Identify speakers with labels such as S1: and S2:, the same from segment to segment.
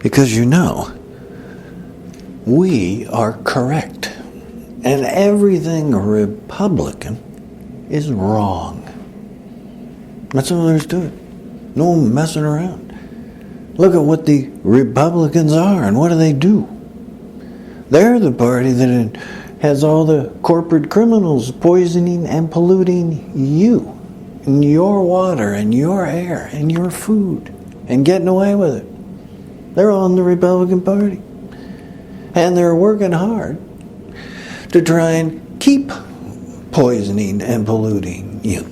S1: Because we are correct. And everything Republican is wrong. That's all there is to it. No messing around. Look at what the Republicans are and what do? They're the party that has all the corporate criminals poisoning and polluting you and your water and your air and your food and getting away with it. They're all in the Republican Party. And they're working hard to try and keep poisoning and polluting you.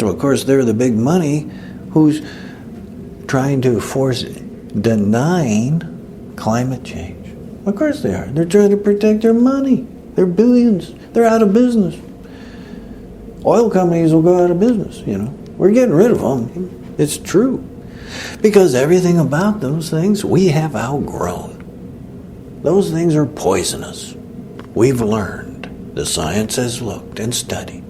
S1: So, of course, they're the big money who's trying to force denying climate change. Of course they are. They're trying to protect their money. Their billions. They're out of business. Oil companies will go out of business, We're getting rid of them. It's true. Because everything about those things we have outgrown. Those things are poisonous. We've learned. The science has looked and studied.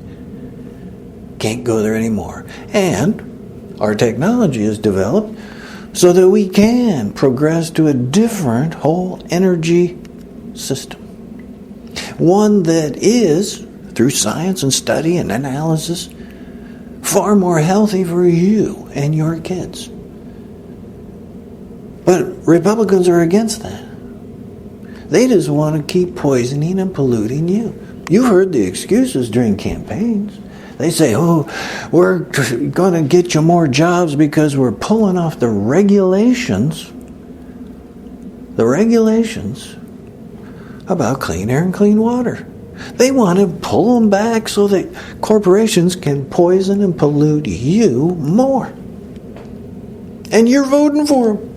S1: Can't go there anymore. And our technology is developed so that we can progress to a different whole energy system. One that is, through science and study and analysis, far more healthy for you and your kids. But Republicans are against that. They just want to keep poisoning and polluting you. You've heard the excuses during campaigns. They say, we're going to get you more jobs because we're pulling off the regulations about clean air and clean water. They want to pull them back so that corporations can poison and pollute you more. And you're voting for them.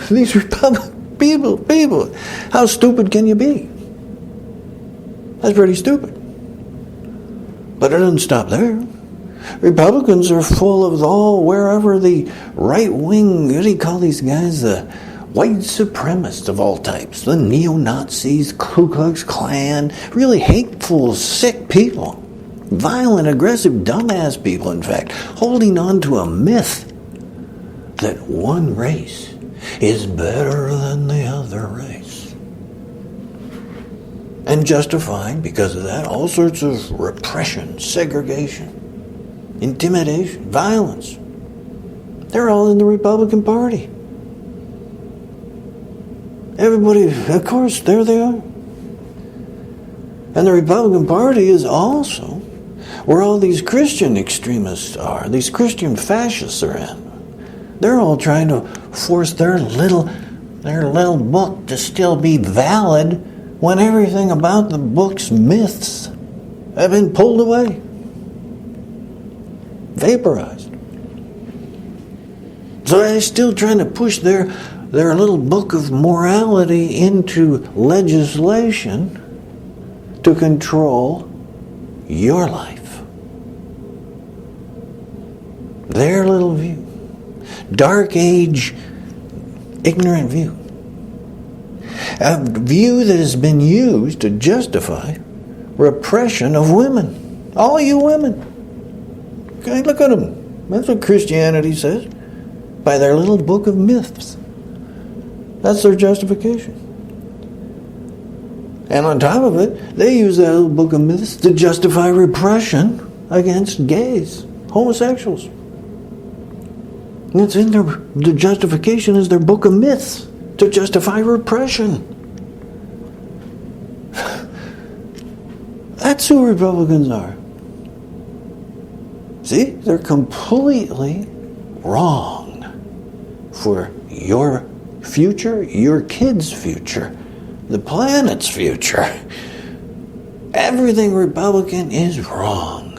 S1: These Republican people. How stupid can you be? That's pretty stupid. But it doesn't stop there. Republicans are full of wherever the right-wing, what do you call these guys? The white supremacists of all types. The neo-Nazis, Ku Klux Klan, really hateful, sick people. Violent, aggressive, dumbass people, in fact, holding on to a myth that one race is better than the other race. And justifying, because of that, all sorts of repression, segregation, intimidation, violence. They're all in the Republican Party. Everybody, of course, there they are. And the Republican Party is also where all these Christian extremists are, these Christian fascists are in. They're all trying to force their little book to still be valid when everything about the book's myths have been pulled away, vaporized. So they're still trying to push their little book of morality into legislation to control your life. Their little view. Dark age, ignorant view. A view that has been used to justify repression of women. All you women. Okay, look at them. That's what Christianity says. By their little book of myths. That's their justification. And on top of it, they use that little book of myths to justify repression against gays, homosexuals. And it's in the justification is their book of myths to justify repression. That's who Republicans are. See, they're completely wrong for your future, your kids' future, the planet's future. Everything Republican is wrong.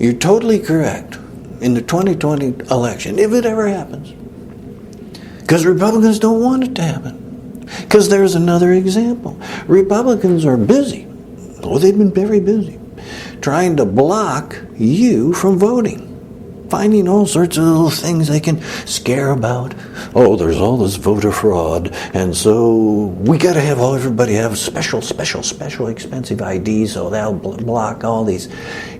S1: You're totally correct in the 2020 election, if it ever happens. Because Republicans don't want it to happen. Because there's another example. Republicans are busy. Oh, they've been very busy. Trying to block you from voting. Finding all sorts of little things they can scare about. Oh, there's all this voter fraud. And so we got to have everybody have special expensive IDs. So they'll block all these,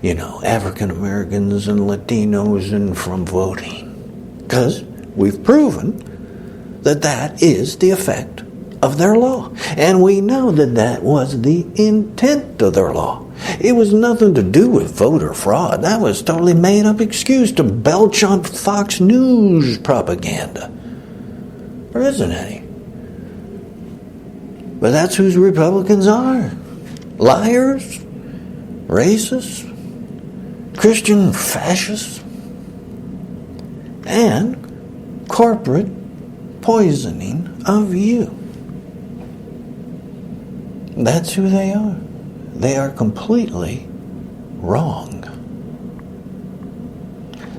S1: African Americans and Latinos and from voting. Because we've proven that that is the effect of their law. And we know that that was the intent of their law. It was nothing to do with voter fraud. That was totally made up excuse to belch on Fox News propaganda. There isn't any. But that's who Republicans are. Liars, racists, Christian fascists, and corporate poisoning of you. That's who they are. They are completely wrong.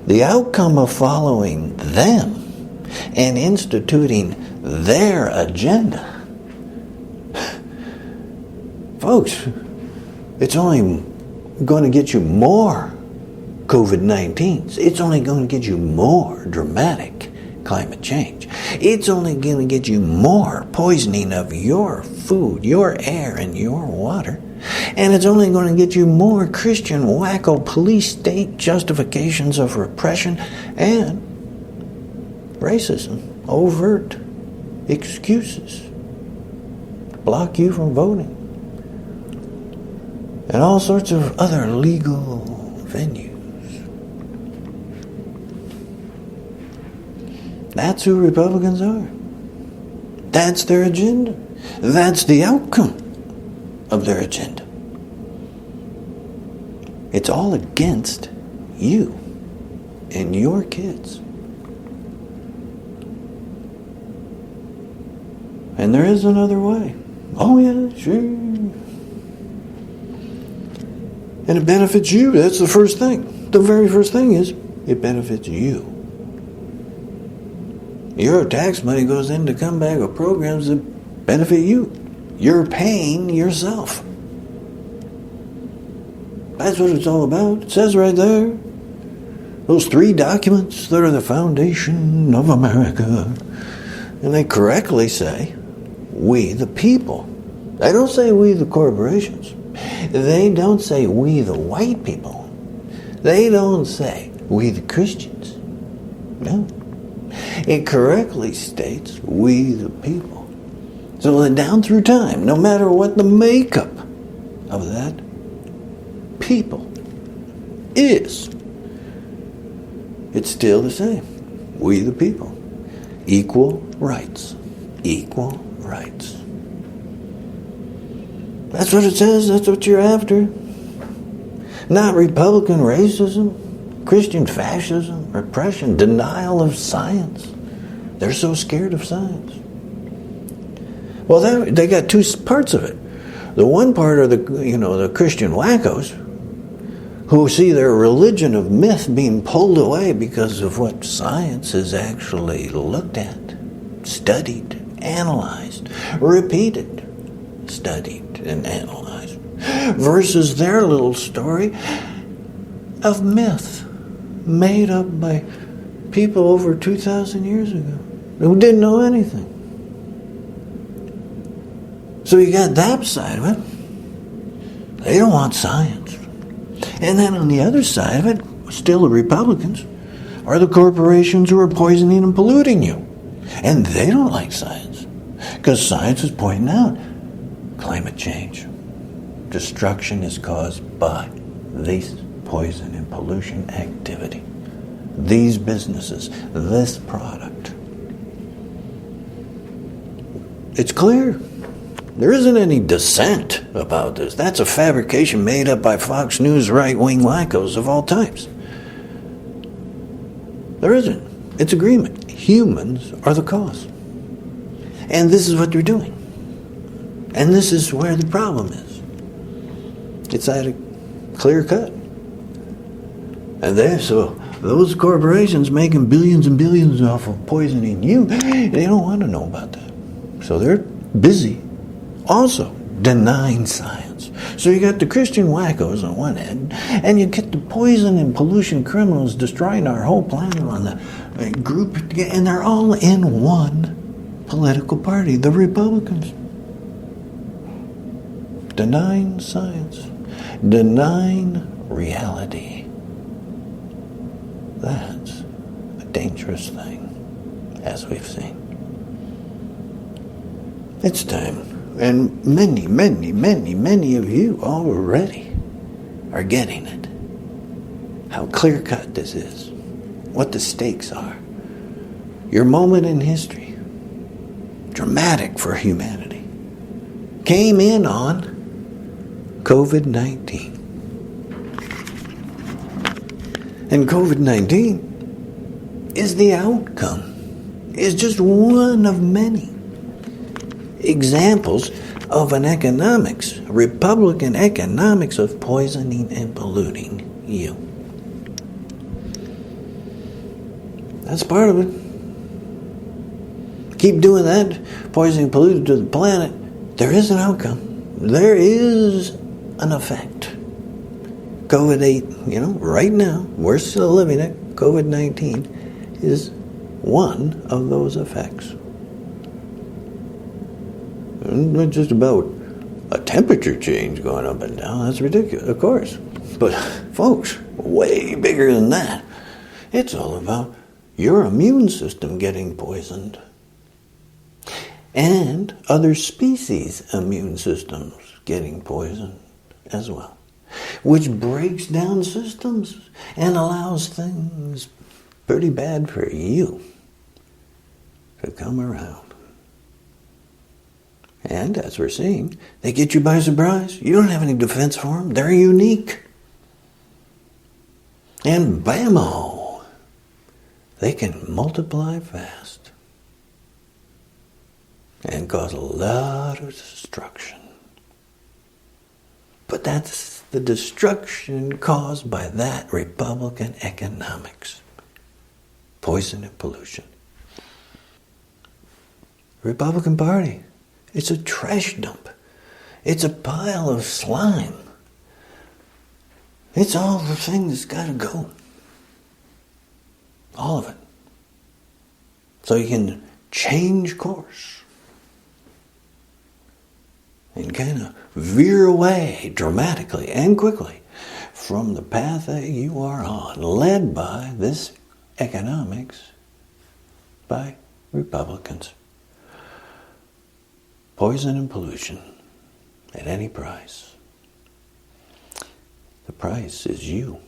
S1: The outcome of following them and instituting their agenda, folks, it's only going to get you more COVID-19s. It's only going to get you more dramatic climate change. It's only going to get you more poisoning of your food, your air, and your water. And it's only going to get you more Christian wacko police state justifications of repression and racism, overt excuses, block you from voting, and all sorts of other legal venues. That's who Republicans are. That's their agenda. That's the outcome of their agenda. It's all against you and your kids. And there is another way. Oh yeah, sure. And it benefits you. That's the first thing. The very first thing is it benefits you. Your tax money goes into comeback with programs that benefit you. You're paying yourself. That's what it's all about. It says right there. Those 3 documents that are the foundation of America. And they correctly say, we the people. They don't say we the corporations. They don't say we the white people. They don't say we the Christians. No. It correctly states we the people. So that down through time, no matter what the makeup of that people is, it's still the same. We the people. Equal rights. Equal rights. That's what it says. That's what you're after. Not Republican racism, Christian fascism, repression, denial of science. They're so scared of science. Well, they got 2 parts of it. The one part are the Christian wackos who see their religion of myth being pulled away because of what science has actually looked at, studied, analyzed, repeated, studied, and analyzed, versus their little story of myth made up by people over 2,000 years ago who didn't know anything. So you got that side of it. They don't want science. And then on the other side of it, still the Republicans, are the corporations who are poisoning and polluting you. And they don't like science. Because science is pointing out climate change. Destruction is caused by this poison and pollution activity. These businesses, this product. It's clear. There isn't any dissent about this. That's a fabrication made up by Fox News right-wing wackos of all types. There isn't. It's agreement. Humans are the cause. And this is what they're doing. And this is where the problem is. It's at a clear cut. And so those corporations making billions and billions off of poisoning you, they don't want to know about that. So they're busy also denying science. So you got the Christian wackos on one end, and you get the poison and pollution criminals destroying our whole planet on the group, and they're all in one political party, the Republicans. Denying science, denying reality. That's a dangerous thing. as we've seen. It's time. And many, many, many, many of you already are getting it. How clear-cut this is. What the stakes are. Your moment in history, dramatic for humanity, came in on COVID-19. And COVID-19 is the outcome, is just one of many examples of an economics, Republican economics of poisoning and polluting you. That's part of it. Keep doing that, poisoning and polluting to the planet, there is an outcome. There is an effect. COVID-8, right now, we're still living it. COVID-19 is one of those effects. Not just about a temperature change going up and down. That's ridiculous, of course. But, folks, way bigger than that. It's all about your immune system getting poisoned. And other species' immune systems getting poisoned as well. Which breaks down systems and allows things pretty bad for you to come around. And as we're seeing, they get you by surprise. You don't have any defense for them. They're unique. And bammo, they can multiply fast and cause a lot of destruction. But that's the destruction caused by that Republican economics. Poison and pollution. Republican Party. It's a trash dump. It's a pile of slime. It's all the things that's got to go. All of it. So you can change course. And kind of veer away dramatically and quickly from the path that you are on, led by this economics by Republicans. Poison and pollution at any price. The price is you.